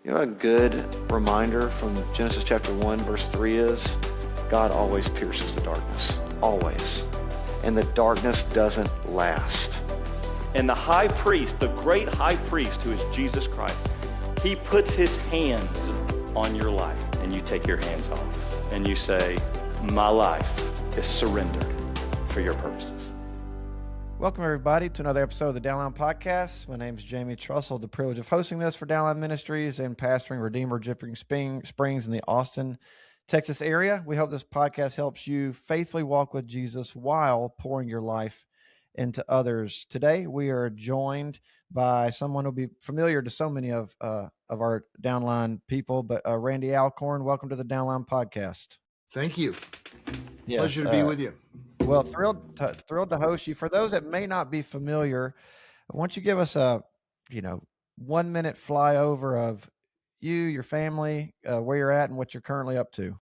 You know, a good reminder from Genesis chapter 1, verse 3 is God always pierces the darkness, always. And the darkness doesn't last. And the high priest, the great high priest who is Jesus Christ, he puts his hands on your life and you take your hands off and you say, my life is surrendered for your purposes. Welcome, everybody, to another episode of the Downline Podcast. My name is Jamie Trussell, the privilege of hosting this for Downline Ministries and pastoring Redeemer Dripping Springs in the Austin, Texas area. We hope this podcast helps you faithfully walk with Jesus while pouring your life into others. Today, we are joined by someone who will be familiar to so many of our Downline people, but Randy Alcorn, welcome to the Downline Podcast. Thank you. Yes, Pleasure to be with you. Well, thrilled to host you. For those that may not be familiar, why don't you give us a 1 minute flyover of you, your family, where you're at, and what you're currently up to?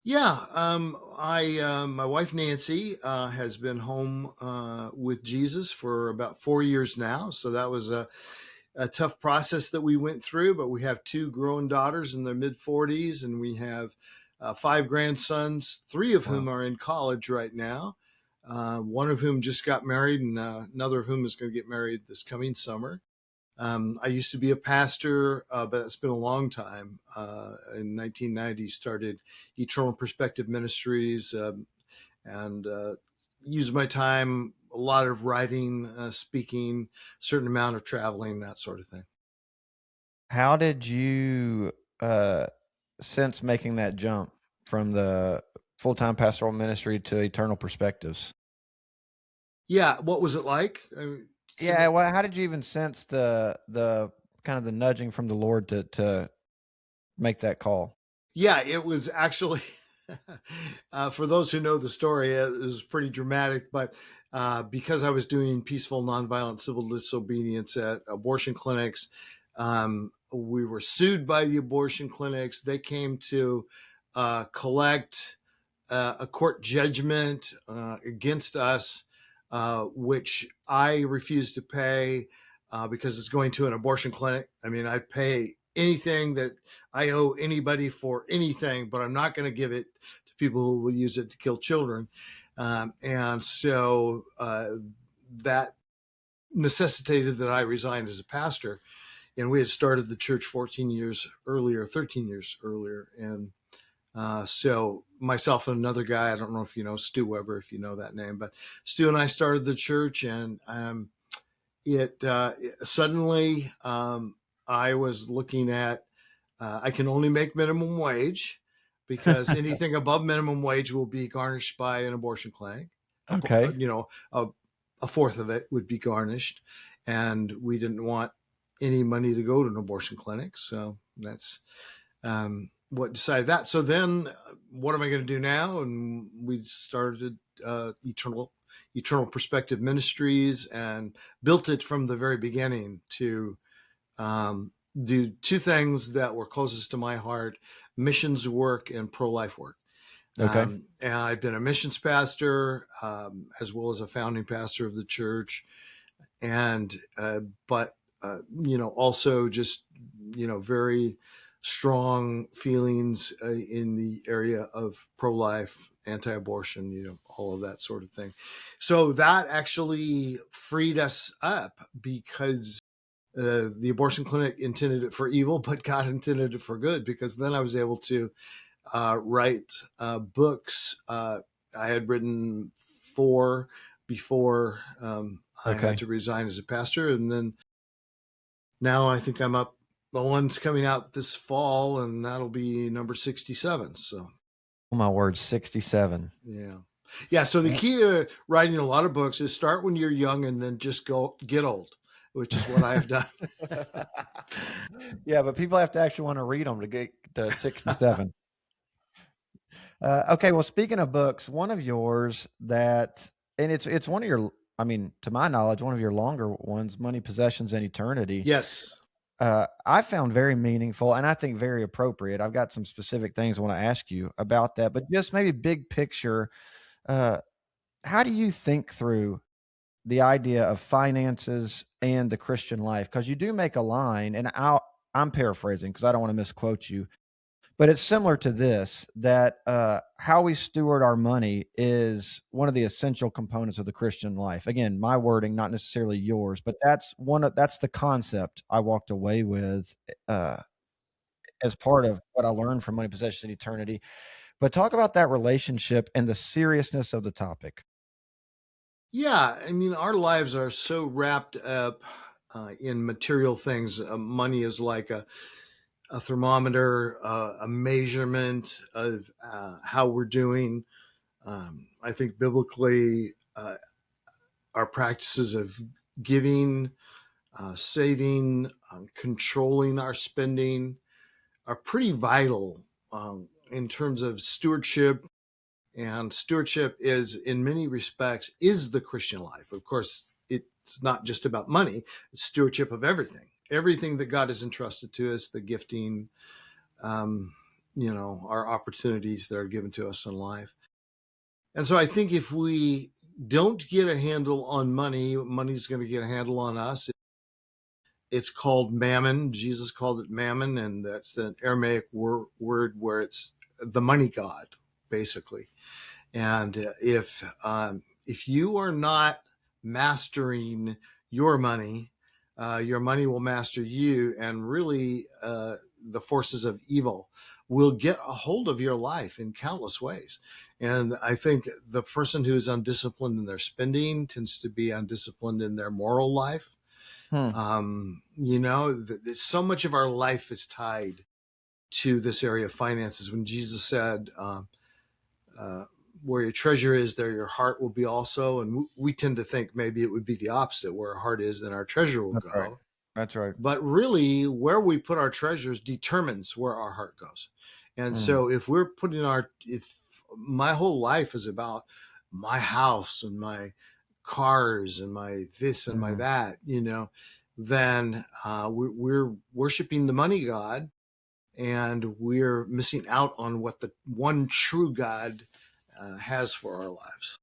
Yeah, my wife Nancy has been home with Jesus for about 4 years now. So that was a tough process that we went through. But we have two grown daughters in their mid 40s, and we have 5 grandsons, 3 of whom are in college right now. One of whom just got married, and another of whom is going to get married this coming summer. I used to be a pastor, but it's been a long time. In 1990, started Eternal Perspective Ministries, and used my time, a lot of writing, speaking, certain amount of traveling, that sort of thing. How did you sense making that jump from the full-time pastoral ministry to Eternal Perspectives? Yeah, what was it like? Yeah, well, how did you even sense the kind of the nudging from the Lord to make that call? Yeah, it was actually, for those who know the story, it was pretty dramatic, but because I was doing peaceful, nonviolent civil disobedience at abortion clinics, we were sued by the abortion clinics. They came to collect a court judgment against us, which I refused to pay because it's going to an abortion clinic. I mean, I'd pay anything that I owe anybody for anything, but I'm not going to give it to people who will use it to kill children. And so that necessitated that I resigned as a pastor. And we had started the church 13 years earlier. And so myself and another guy, I don't know if you know Stu Weber, if you know that name, but Stu and I started the church, and suddenly I was looking at, I can only make minimum wage because anything above minimum wage will be garnished by an abortion clinic. Okay. A fourth of it would be garnished, and we didn't want any money to go to an abortion clinic. So that's what decided that. So then what am I going to do now? And we started Eternal Perspective Ministries and built it from the very beginning to do 2 things that were closest to my heart: missions work and pro-life work. Okay. And I've been a missions pastor as well as a founding pastor of the church. And also just, very strong feelings in the area of pro-life, anti-abortion, all of that sort of thing. So that actually freed us up because the abortion clinic intended it for evil, but God intended it for good, because then I was able to write books. I had written 4 before I had to resign as a pastor. And then now I think I'm up. The one's coming out this fall, and that'll be number 67. So, Oh my word, 67. Yeah. So the key to writing a lot of books is start when you're young and then just get old, which is what I've done. Yeah, but people have to actually want to read them to get to 67. Okay. Well, speaking of books, one of yours and it's one of your, to my knowledge, one of your longer ones, Money, Possessions, and Eternity. Yes. I found very meaningful and I think very appropriate. I've got some specific things I want to ask you about that, but just maybe big picture. How do you think through the idea of finances and the Christian life? Because you do make a line, and I'm paraphrasing because I don't want to misquote you, but it's similar to this, that how we steward our money is one of the essential components of the Christian life. Again, my wording, not necessarily yours, but that's the concept I walked away with as part of what I learned from Money, Possessions, and Eternity. But talk about that relationship and the seriousness of the topic. Yeah, I mean, our lives are so wrapped up in material things. Money is like a thermometer, a measurement of how we're doing. I think biblically, our practices of giving, saving, controlling our spending are pretty vital in terms of stewardship. And stewardship is, in many respects, is the Christian life. Of course, it's not just about money. It's stewardship of everything that God has entrusted to us, the gifting, our opportunities that are given to us in life. And so I think if we don't get a handle on money, money's going to get a handle on us. It's called mammon. Jesus called it mammon, and that's an Aramaic word where it's the money god, basically. And if you are not mastering your money will master you, and really the forces of evil will get a hold of your life in countless ways. And I think the person who is undisciplined in their spending tends to be undisciplined in their moral life. So much of our life is tied to this area of finances. When Jesus said, where your treasure is, there your heart will be also. And we tend to think maybe it would be the opposite. Where our heart is, then our treasure will go. Right. That's right. But really, where we put our treasures determines where our heart goes. And so if we're if my whole life is about my house and my cars and my this and my that, then we're worshiping the money god, and we're missing out on what the one true God has for our lives.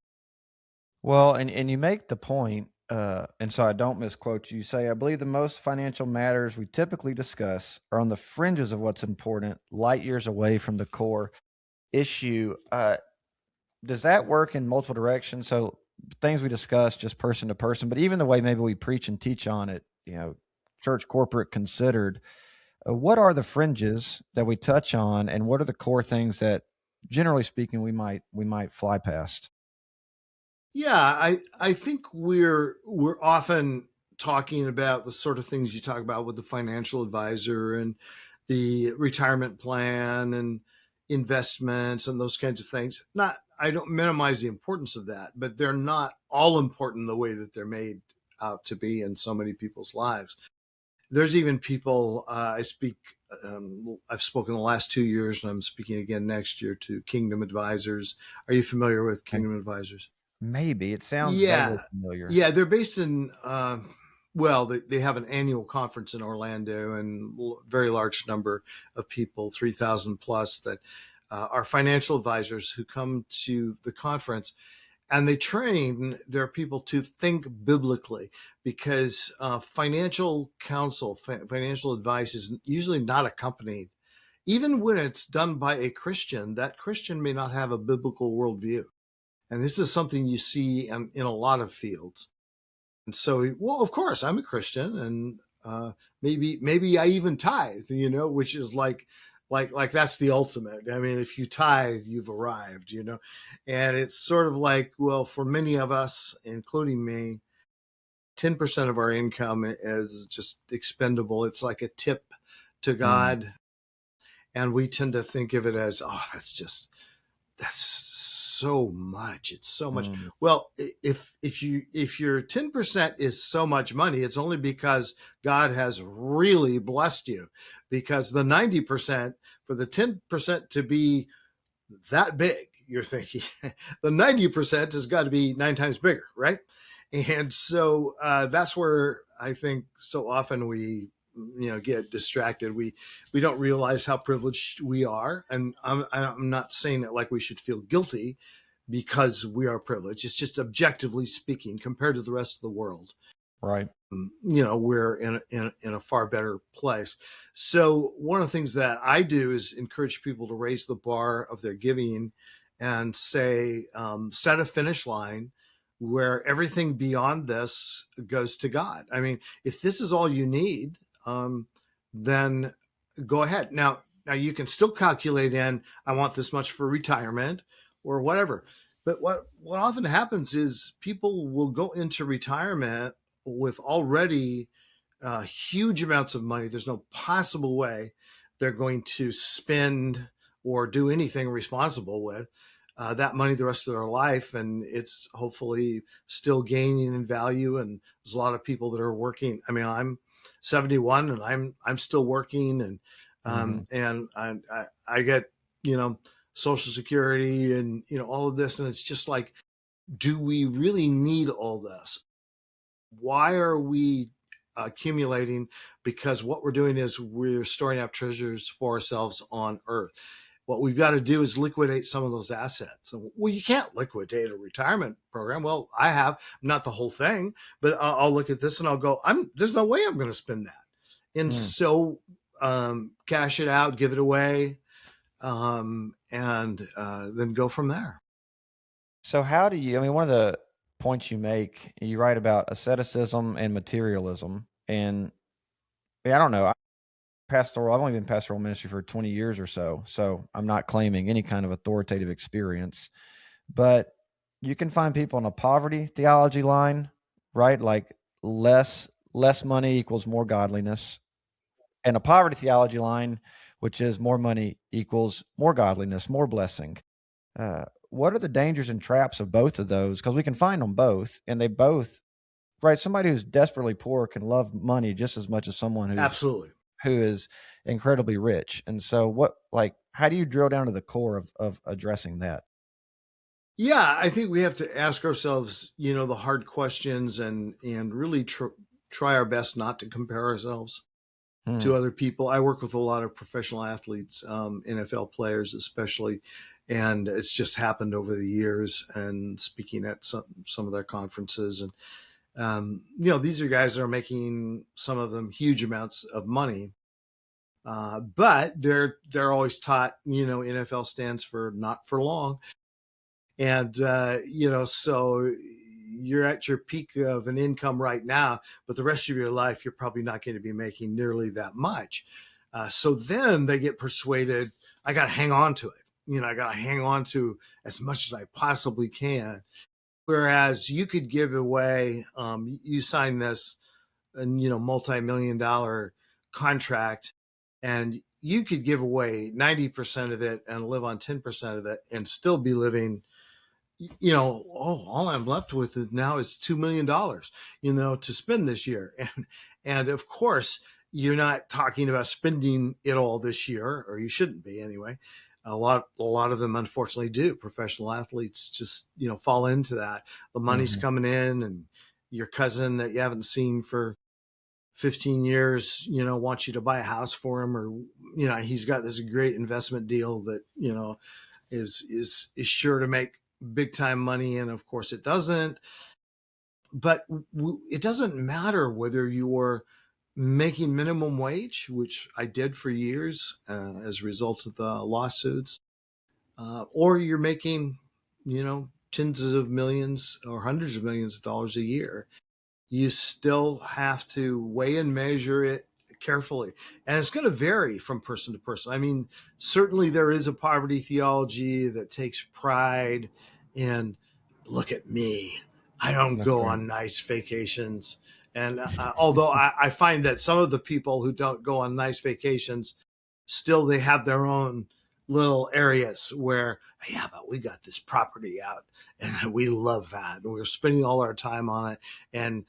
Well, and you make the point, and so I don't misquote you. You say, I believe the most financial matters we typically discuss are on the fringes of what's important, light years away from the core issue. Does that work in multiple directions? So things we discuss just person to person, but even the way maybe we preach and teach on it, church corporate considered, what are the fringes that we touch on, and what are the core things that, generally speaking, we might fly past? Yeah, I think we're often talking about the sort of things you talk about with the financial advisor and the retirement plan and investments and those kinds of things. I don't minimize the importance of that, but they're not all important the way that they're made out to be in so many people's lives. There's even people I've spoken the last 2 years, and I'm speaking again next year to Kingdom Advisors. Are you familiar with Kingdom Advisors? Maybe. It sounds very familiar. Yeah, they're based in, they have an annual conference in Orlando, and a very large number of people, 3,000 plus, that are financial advisors who come to the conference. And they train their people to think biblically, because financial counsel, financial advice is usually not accompanied. Even when it's done by a Christian, that Christian may not have a biblical worldview. And this is something you see in a lot of fields. And so, well, of course, I'm a Christian, and maybe I even tithe, which is like that's the ultimate. I mean, if you tithe, you've arrived, and it's sort of like, well, for many of us, including me, 10% of our income is just expendable. It's like a tip to God. And we tend to think of it as, that's so much. It's so much. Well, if your 10% is so much money, it's only because God has really blessed you, because the 90%, for the 10% to be that big, you're thinking the 90% has got to be 9 times bigger, right? And so that's where I think so often we get distracted. We don't realize how privileged we are. And I'm not saying that like we should feel guilty because we are privileged. It's just objectively speaking, compared to the rest of the world. Right. we're in a far better place. So one of the things that I do is encourage people to raise the bar of their giving and say, set a finish line where everything beyond this goes to God. I mean, if this is all you need, then go ahead. Now you can still calculate in, I want this much for retirement or whatever. But what often happens is people will go into retirement with already huge amounts of money. There's no possible way they're going to spend or do anything responsible with that money the rest of their life. And it's hopefully still gaining in value. And there's a lot of people that are working. I mean, I'm 71 and I'm still working, and I get, Social Security and, all of this. And it's just like, do we really need all this? Why are we accumulating? Because what we're doing is we're storing up treasures for ourselves on earth. What we've got to do is liquidate some of those assets. Well, you can't liquidate a retirement program. Well, I have, not the whole thing, but I'll look at this and I'll go, there's no way I'm going to spend that. And so cash it out, give it away, and then go from there. So how do you, one of the points you make, you write about asceticism and materialism. And I don't know, I've only been pastoral ministry for 20 years or so. So I'm not claiming any kind of authoritative experience, but you can find people in a poverty theology line, right? Like less money equals more godliness, and a poverty theology line, which is more money equals more godliness, more blessing. What are the dangers and traps of both of those? Because we can find them both, and they both, right? Somebody who's desperately poor can love money just as much as someone who is incredibly rich. And so how do you drill down to the core of addressing that? Yeah, I think we have to ask ourselves, the hard questions and really try our best not to compare ourselves to other people. I work with a lot of professional athletes, NFL players especially, and it's just happened over the years, and speaking at some of their conferences. And, these are guys that are making, some of them, huge amounts of money. But they're always taught, NFL stands for not for long. And, so you're at your peak of an income right now, but the rest of your life, you're probably not going to be making nearly that much. So then they get persuaded, I got to hang on to it. I got to hang on to as much as I possibly can. Whereas you could give away, you sign this, multi-million-dollar contract, and you could give away 90% of it and live on 10% of it and still be living, all I'm left with now is $2 million, to spend this year. And of course, you're not talking about spending it all this year, or you shouldn't be anyway. A lot of them, unfortunately, do. Professional athletes just, fall into that. The money's coming in, and your cousin that you haven't seen for 15 years, wants you to buy a house for him, or, he's got this great investment deal that, is sure to make big time money. And of course it doesn't, but it doesn't matter whether you're making minimum wage, which I did for years as a result of the lawsuits, or you're making, tens of millions or hundreds of millions of dollars a year. You still have to weigh and measure it carefully. And it's going to vary from person to person. Certainly there is a poverty theology that takes pride in, look at me, I don't go on nice vacations. And although I find that some of the people who don't go on nice vacations, still they have their own little areas where, yeah, but we got this property out and we love that. And we're spending all our time on it. And,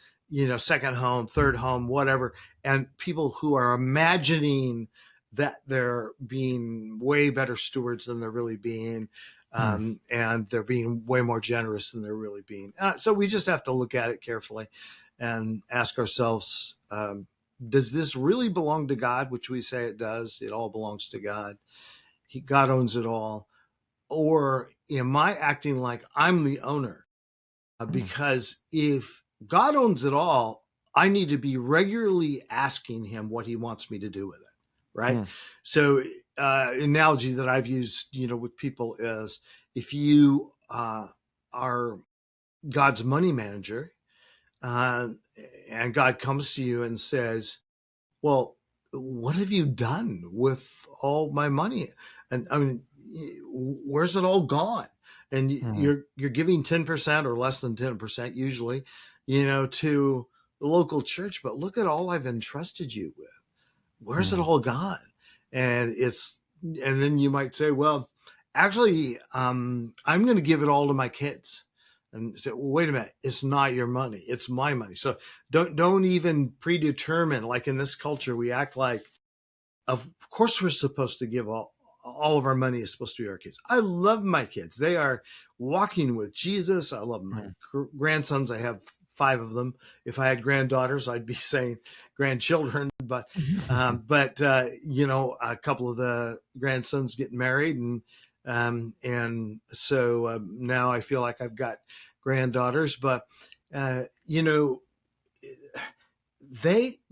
second home, third home, whatever. And people who are imagining that they're being way better stewards than they're really being. And they're being way more generous than they're really being. So we just have to look at it carefully and ask ourselves, does this really belong to God? Which we say it does. It all belongs to God. God owns it all. Or am I acting like I'm the owner? Because if God owns it all, I need to be regularly asking him what he wants me to do with it. Right. Mm. So, analogy that I've used, with people is if you are God's money manager, and God comes to you and says, well, what have you done with all my money? And I mean, where's it all gone? And you're giving 10% or less than 10% usually, to the local church. But look at all I've entrusted you with. Where's it all gone? And then you might say, well, actually, I'm going to give it all to my kids. And say, well, wait a minute, it's not your money, it's my money. So don't even predetermine. Like in this culture, we act like, of course, we're supposed to give all of our money is supposed to be our kids. I love my kids. They are walking with Jesus. I love my grandsons. I have 5 of them. If I had granddaughters, I'd be saying grandchildren, but a couple of the grandsons getting married, and so now I feel like I've got granddaughters, but they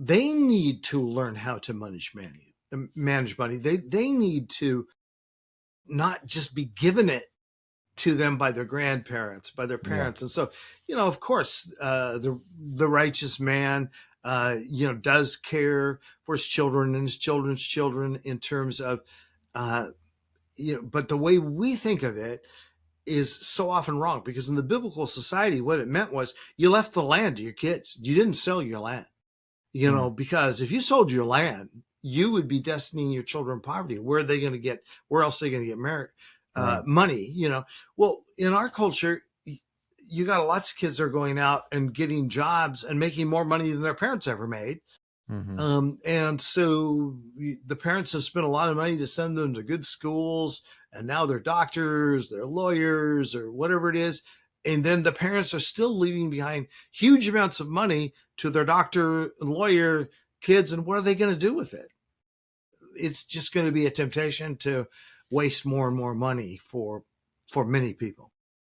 need to learn how to manage money. They need to not just be given it to them by their grandparents, by their parents. And so, of course, the righteous man, does care for his children and his children's children in terms of, but the way we think of it is so often wrong, because in the biblical society, what it meant was you left the land to your kids. You didn't sell your land, because if you sold your land, you would be destining your children poverty. Where else are they going to get married? Money, well, in our culture, you got lots of kids that are going out and getting jobs and making more money than their parents ever made. And so the parents have spent a lot of money to send them to good schools, and now they're doctors, they're lawyers, or whatever it is. And then the parents are still leaving behind huge amounts of money to their doctor and lawyer kids. And what are they going to do with it? It's just going to be a temptation to waste more and more money for many people.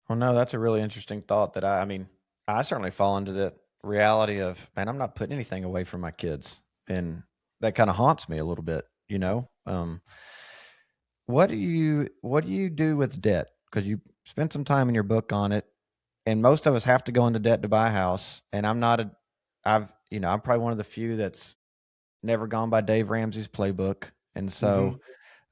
Well, no, that's a really interesting thought that I certainly fall into the reality of, man, I'm not putting anything away from my kids. And that kind of haunts me a little bit, what do you do with debt? Because you spent some time in your book on it, and most of us have to go into debt to buy a house. And I'm probably one of the few that's never gone by Dave Ramsey's playbook. And so,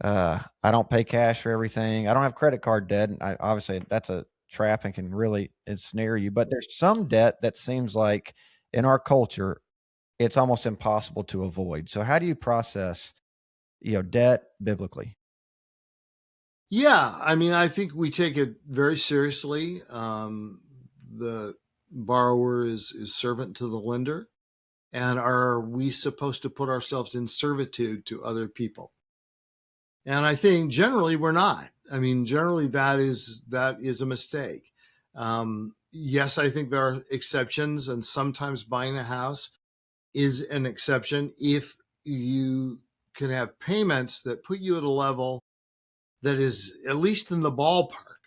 I don't pay cash for everything. I don't have credit card debt. Obviously that's a trap and can really ensnare you, but there's some debt that seems like in our culture, it's almost impossible to avoid. So how do you process, debt biblically? Yeah. I think we take it very seriously. The borrower is servant to the lender. And are we supposed to put ourselves in servitude to other people? And I think generally we're not. Generally that is a mistake. Yes, I think there are exceptions, and sometimes buying a house is an exception if you can have payments that put you at a level that is at least in the ballpark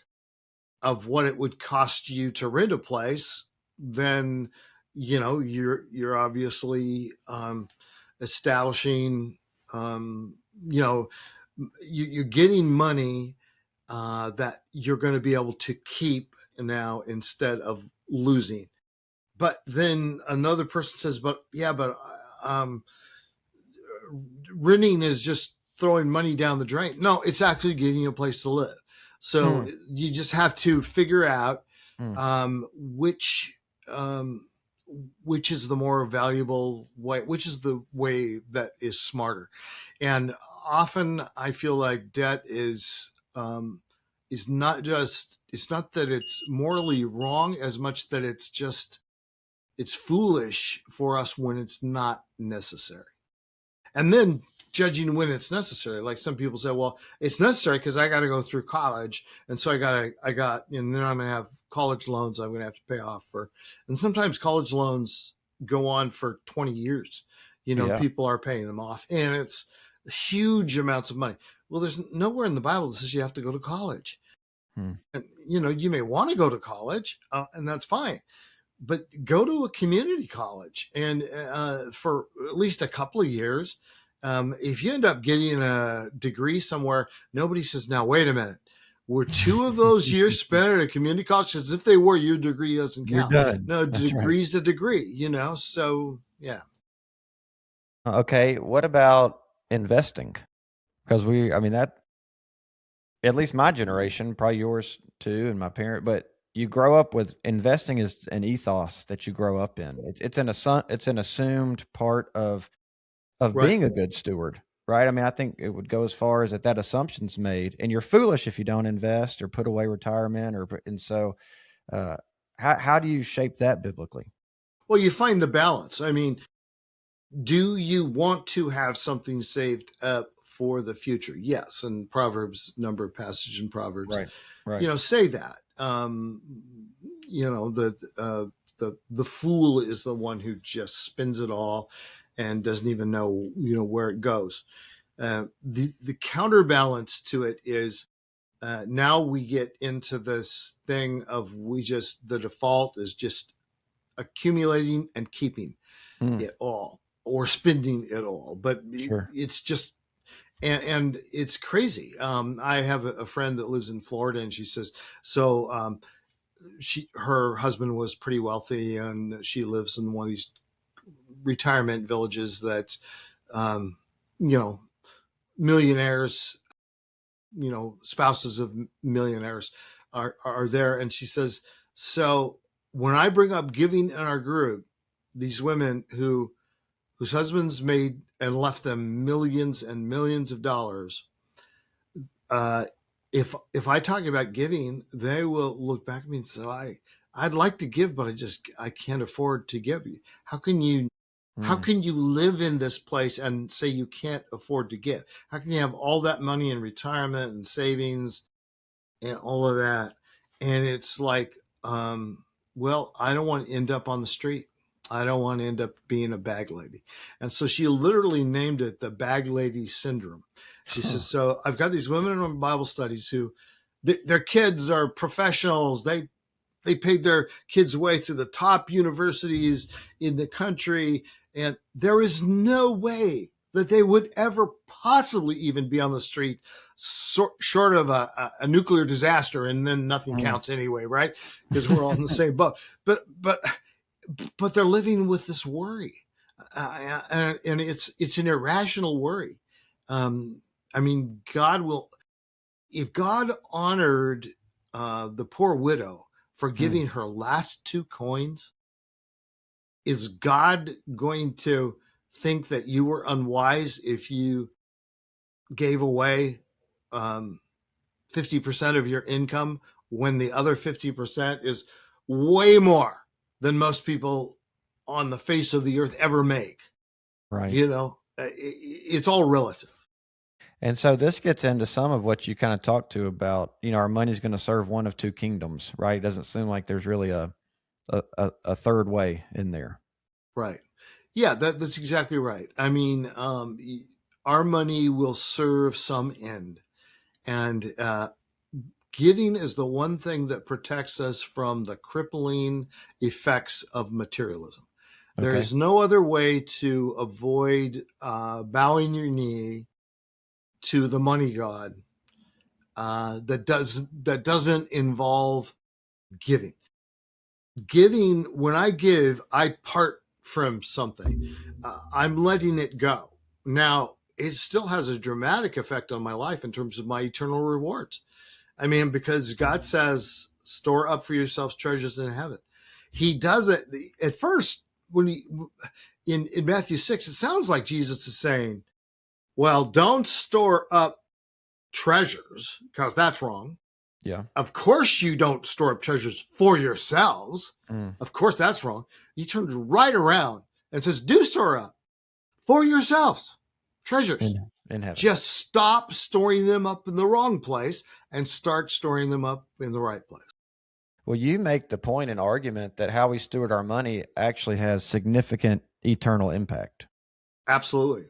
of what it would cost you to rent a place. Then, you're obviously establishing, you're getting money that you're going to be able to keep now instead of losing. But then another person says, but renting is just throwing money down the drain. No, it's actually getting you a place to live. So you just have to figure out which is the more valuable way, which is the way that is smarter. And often I feel like debt is not just, it's not that it's morally wrong as much that it's foolish for us when it's not necessary. And then judging when it's necessary. Like some people say, well, it's necessary because I got to go through college. And so and then I'm going to have college loans I'm going to have to pay off for. And sometimes college loans go on for 20 years. People are paying them off, and it's huge amounts of money. Well, there's nowhere in the Bible that says you have to go to college. And, you may want to go to college, and that's fine. but go to a community college and for at least a couple of years. If you end up getting a degree somewhere, nobody says, now, wait a minute. Were 2 of those years spent at a community college? Because if they were, your degree doesn't count. You're done. No, That's degree's a degree, So, yeah. Okay. What about investing? Because that, at least my generation, probably yours too, and my parent, but you grow up with investing is an ethos that you grow up in. It's an assumed part of Right. being a good steward, right? I think it would go as far as that assumption's made, and you're foolish if you don't invest or put away retirement, and so how do you shape that biblically? Well, you find the balance. Do you want to have something saved up for the future? Yes. And Proverbs, number of passages in Proverbs, right. Say that. The fool is the one who just spends it all and doesn't even know, where it goes. The counterbalance to it is now we get into this thing of the default is just accumulating and keeping it all or spending it all. But Sure. it's just, and it's crazy. I have a friend that lives in Florida, and she says, so her husband was pretty wealthy, and she lives in one of these retirement villages that, millionaires, spouses of millionaires are there. And she says, so when I bring up giving in our group, these women whose husbands made and left them millions and millions of dollars, if I talk about giving, they will look back at me and say, I'd like to give, but I can't afford to give. How can you live in this place and say you can't afford to give? How can you have all that money in retirement and savings and all of that? And it's like, well, I don't want to end up on the street. I don't want to end up being a bag lady. And so she literally named it the bag lady syndrome. She says, so I've got these women in Bible studies who their kids are professionals. They paid their kids' way through the top universities in the country. And there is no way that they would ever possibly even be on the street short of a nuclear disaster. And then nothing counts anyway, right? Because we're all in the same boat. But they're living with this worry. And it's an irrational worry. God will, if God honored the poor widow for giving her last 2 coins, is God going to think that you were unwise if you gave away 50% of your income when the other 50% is way more than most people on the face of the earth ever make? Right. It's all relative. And so this gets into some of what you kind of talked to about, our money's going to serve one of 2 kingdoms, right? It doesn't seem like there's really a third way in there. Right. Yeah, that's exactly right. Our money will serve some end. And giving is the one thing that protects us from the crippling effects of materialism. Okay. There is no other way to avoid bowing your knee to the money god that doesn't involve giving. Giving, when I give, I part from something. I'm letting it go. Now, it still has a dramatic effect on my life in terms of my eternal rewards. Because God says, store up for yourselves treasures in heaven. He does it at first when in Matthew 6, it sounds like Jesus is saying, well, don't store up treasures because that's wrong. Yeah. Of course you don't store up treasures for yourselves. Of course that's wrong. He turns right around and says, do store up for yourselves treasures in heaven. Just stop storing them up in the wrong place and start storing them up in the right place. Well, you make the point and argument that how we steward our money actually has significant eternal impact. Absolutely.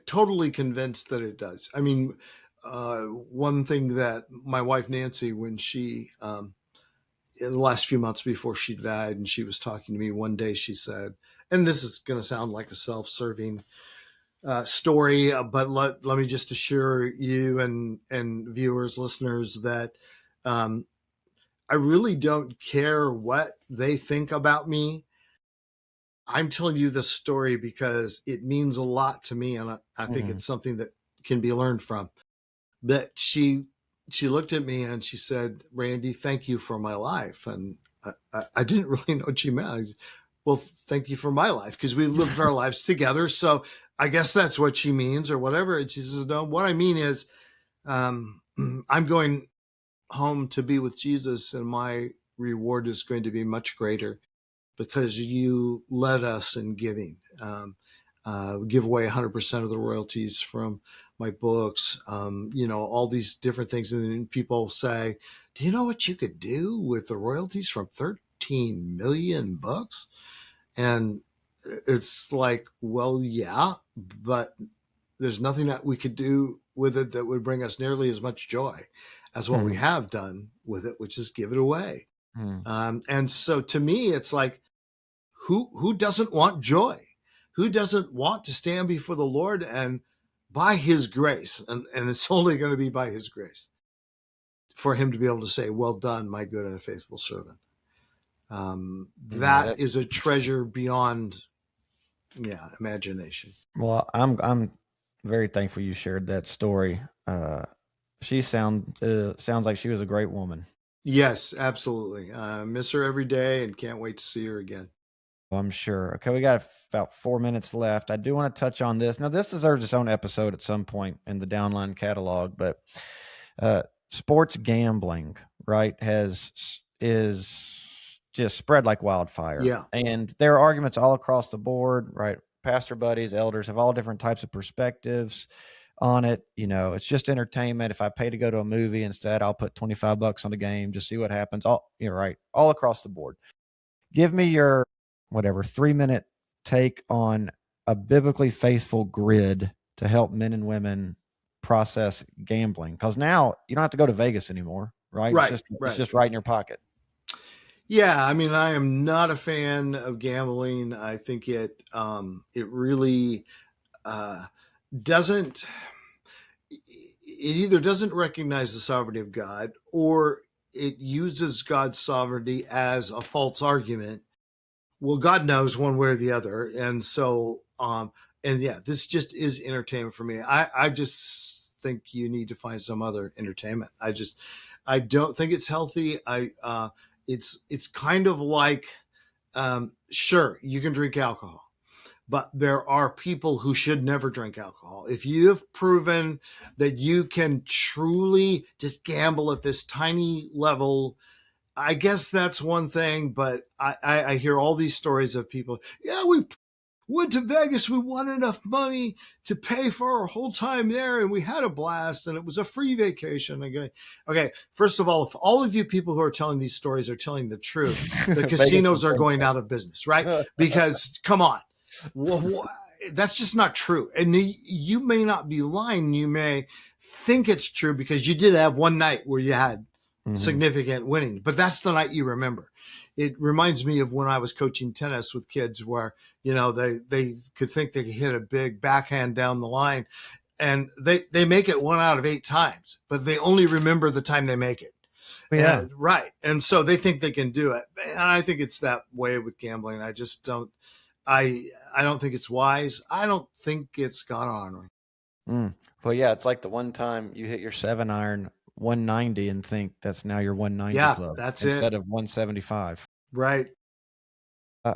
Totally convinced that it does. One thing that my wife Nancy, when she in the last few months before she died, and she was talking to me one day, she said, and this is going to sound like a self-serving story, but let me just assure you and viewers, listeners, that I really don't care what they think about me. I'm telling you this story because it means a lot to me, and I think it's something that can be learned from. But she looked at me and she said, "Randy, thank you for my life." And I didn't really know what she meant. Well, thank you for my life, because we lived our lives together. So I guess that's what she means, or whatever. And she says, "No, what I mean is, I'm going home to be with Jesus, and my reward is going to be much greater because you led us in giving. Give away 100% of the royalties from my books, all these different things." And then people say, "Do you know what you could do with the royalties from 13 million books?" And it's like, well, yeah, but there's nothing that we could do with it that would bring us nearly as much joy as what we have done with it, which is give it away. And so to me, it's like, who doesn't want joy? Who doesn't want to stand before the Lord and by his grace, and it's only going to be by his grace, for him to be able to say, "Well done, my good and faithful servant." That is a treasure beyond imagination. Well, I'm very thankful you shared that story. She sounds like she was a great woman. Yes, absolutely. Miss her every day and can't wait to see her again. Well, I'm sure. Okay, we got about 4 minutes left. I do want to touch on this. Now, this deserves its own episode at some point in the Downline catalog, but sports gambling, right, is just spread like wildfire. Yeah. And there are arguments all across the board, right? Pastor buddies, elders have all different types of perspectives on it. It's just entertainment. If I pay to go to a movie instead, I'll put $25 on the game, just see what happens. All across the board. Give me your 3-minute take on a biblically faithful grid to help men and women process gambling. Because now you don't have to go to Vegas anymore, right? Right. It's just right in your pocket. Yeah, I mean, I am not a fan of gambling. I think it really doesn't. It either doesn't recognize the sovereignty of God, or it uses God's sovereignty as a false argument. Well, God knows one way or the other, and so this just is entertainment for me. I just think you need to find some other entertainment. I don't think it's healthy. It's kind of like, sure, you can drink alcohol, but there are people who should never drink alcohol. If you have proven that you can truly just gamble at this tiny level, I guess that's one thing. But I hear all these stories of people, we went to Vegas, we won enough money to pay for our whole time there, and we had a blast, and it was a free vacation. Okay, first of all, if all of you people who are telling these stories are telling the truth, the casinos are going out of business, right? Because, come on, that's just not true. And you may not be lying. You may think it's true because you did have one night where you had significant winning, but that's the night you remember. It reminds me of when I was coaching tennis with kids where, they could think they could hit a big backhand down the line, and they make it 1 out of 8 times, but they only remember the time they make it. Yeah. Right. And so they think they can do it. And I think it's that way with gambling. I just don't, I don't think it's wise. I don't think it's God honoring. Well, yeah, it's like the one time you hit your 7-iron 190 and think that's now your 190 club. That's instead it. of 175. Right.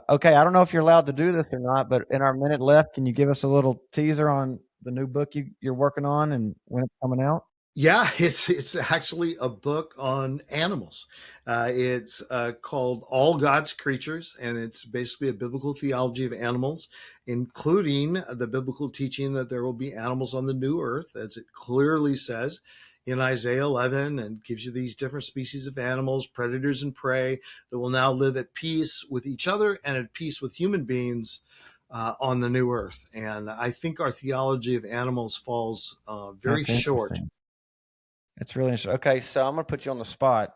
Okay, I don't know if you're allowed to do this or not, but in our minute left, can you give us a little teaser on the new book you're working on and when it's coming out? Yeah, it's actually a book on animals. It's called All God's Creatures, and it's basically a biblical theology of animals, including the biblical teaching that there will be animals on the new earth, as it clearly says in Isaiah 11, and gives you these different species of animals, predators and prey, that will now live at peace with each other and at peace with human beings on the new earth. And I think our theology of animals falls very short. It's really interesting. Okay, so I'm going to put you on the spot.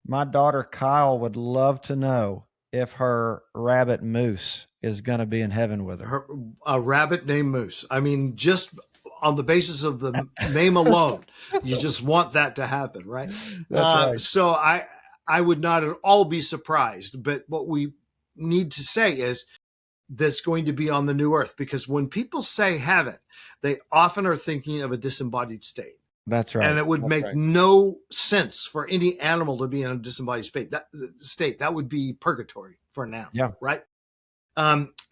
My daughter Kyle would love to know if her rabbit Moose is going to be in heaven with her. A rabbit named Moose. I mean, just on the basis of the name alone, you just want that to happen, right? That's right. So I would not at all be surprised. But what we need to say is that's going to be on the new earth, because when people say heaven, they often are thinking of a disembodied state. That's right. And it would make no sense for any animal to be in a disembodied state. That would be purgatory for now. Yeah. Right.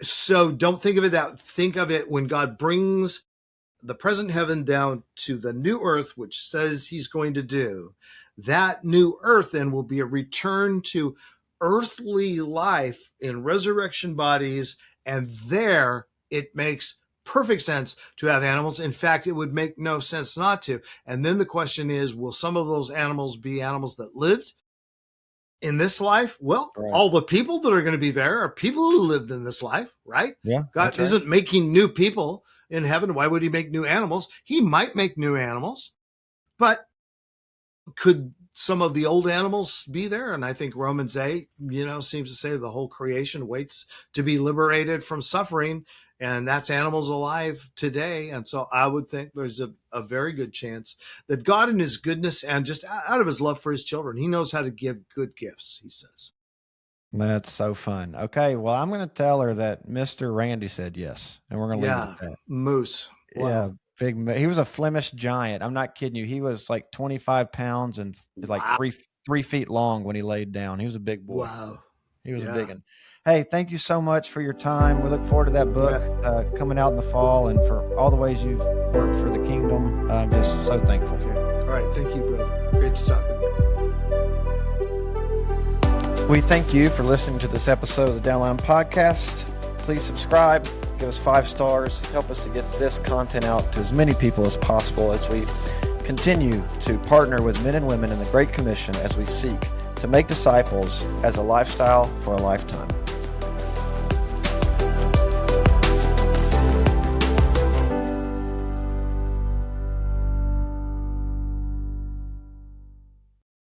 So don't think of it that. Think of it when God brings the present heaven down to the new earth, which says he's going to do. That new earth then will be a return to earthly life in resurrection bodies. And there it makes perfect sense to have animals. In fact, it would make no sense not to. And then the question is, will some of those animals be animals that lived in this life? Well, all the people that are going to be there are people who lived in this life, right? Yeah. God isn't making new people in heaven. Why would he make new animals? He might make new animals, but could some of the old animals be there? And I think Romans 8, seems to say the whole creation waits to be liberated from suffering. And that's animals alive today. And so I would think there's a very good chance that God in his goodness and just out of his love for his children, he knows how to give good gifts, he says. That's so fun. Okay, well, I'm going to tell her that Mr. Randy said yes, and we're going to leave it at that. Moose. Wow. Yeah, he was a Flemish giant. I'm not kidding you. He was like 25 pounds and like 3 feet long when he laid down. He was a big boy. Wow. He was a big one. Hey, thank you so much for your time. We look forward to that book coming out in the fall, and for all the ways you've worked for the kingdom. I'm just so thankful. Okay. All right. Thank you, brother. Great to talk with you. We thank you for listening to this episode of the Downline Podcast. Please subscribe, give us 5 stars, help us to get this content out to as many people as possible as we continue to partner with men and women in the Great Commission as we seek to make disciples as a lifestyle for a lifetime.